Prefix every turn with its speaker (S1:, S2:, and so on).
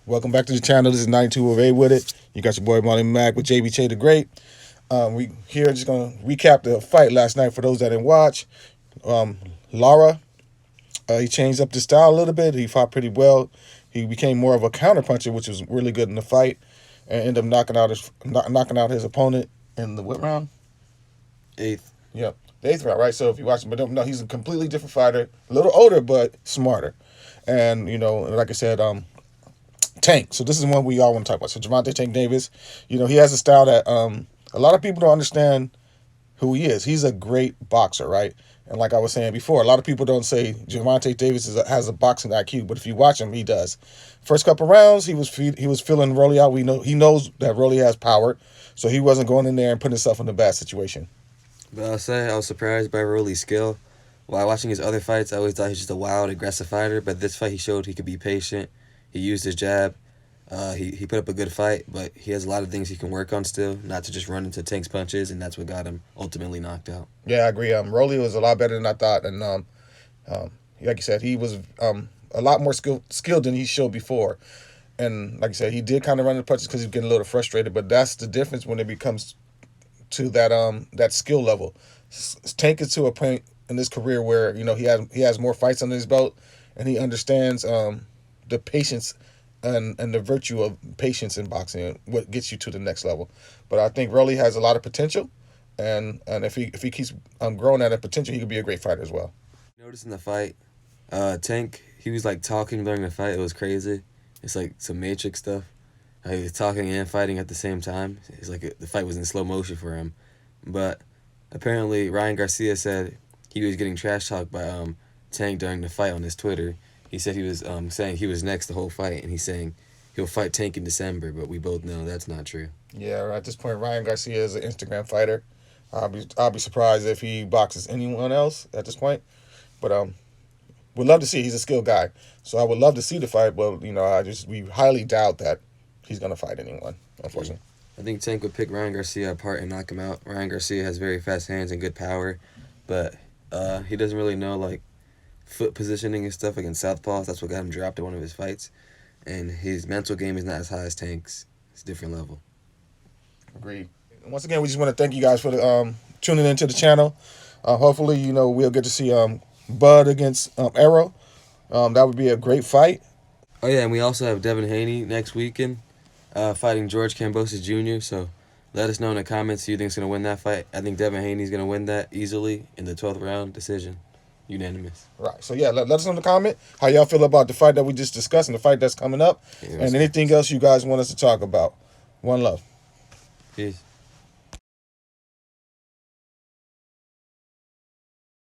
S1: Welcome back to the channel. This is 92 of A with it. You got your boy Molly Mac with JB Che the Great. We here just gonna recap the fight last night for those that didn't watch. Um, Lara, he changed up the style a little bit. He fought pretty well. He became more of a counterpuncher, which was really good in the fight, and ended up knocking out his opponent in the what round?
S2: Eighth.
S1: Yep, the eighth round, right? So if you watch him, but no, he's a completely different fighter, a little older but smarter, and like I said, Tank. So this is one we all want to talk about. So Gervonta Tank Davis, he has a style that a lot of people don't understand who he is. He's a great boxer, right? And like I was saying before, a lot of people don't say Gervonta Davis has a boxing IQ, but if you watch him, he does. First couple rounds, he was filling Rolly out. He knows that Rolly has power, so he wasn't going in there and putting himself in a bad situation.
S2: But I'll say I was surprised by Rolly's skill. While watching his other fights, I always thought he was just a wild, aggressive fighter. But this fight, he showed he could be patient. He used his jab. He put up a good fight, but he has a lot of things he can work on still, not to just run into Tank's punches, and that's what got him ultimately knocked out.
S1: Yeah, I agree. Rolly was a lot better than I thought, and like you said, he was a lot more skilled than he showed before. And like I said, he did kind of run into punches because he was getting a little frustrated. But that's the difference when it becomes to that skill level. Tank is to a point in his career where he has more fights under his belt, and he understands the patience and the virtue of patience in boxing, what gets you to the next level. But I think Rolly has a lot of potential, and if he keeps growing at that potential, he could be a great fighter as well.
S2: Notice in the fight, Tank, he was like talking during the fight. It was crazy. It's like some Matrix stuff. He was talking and fighting at the same time. It's like the fight was in slow motion for him. But apparently Ryan Garcia said he was getting trash talked by Tank during the fight on his Twitter. He said he was saying he was next the whole fight, and he's saying he'll fight Tank in December, but we both know that's not true.
S1: Yeah, right. At this point, Ryan Garcia is an Instagram fighter. I'll be surprised if he boxes anyone else at this point. But would love to see. He's a skilled guy, so I would love to see the fight. But we highly doubt that he's gonna fight anyone, unfortunately.
S2: I think Tank would pick Ryan Garcia apart and knock him out. Ryan Garcia has very fast hands and good power, but he doesn't really know like foot positioning and stuff against southpaws. That's what got him dropped in one of his fights. And his mental game is not as high as Tank's. It's a different level.
S1: Agreed. Once again, we just want to thank you guys for tuning into the channel. Hopefully, we'll get to see Bud against Arrow. That would be a great fight.
S2: Oh, yeah, and we also have Devin Haney next weekend fighting George Kambosos Jr., so let us know in the comments who you think is going to win that fight. I think Devin Haney's going to win that easily in the 12th round decision. Unanimous.
S1: Right. So, yeah, let us know in the comment how y'all feel about the fight that we just discussed and the fight that's coming up, and anything else you guys want us to talk about. One love.
S2: Peace.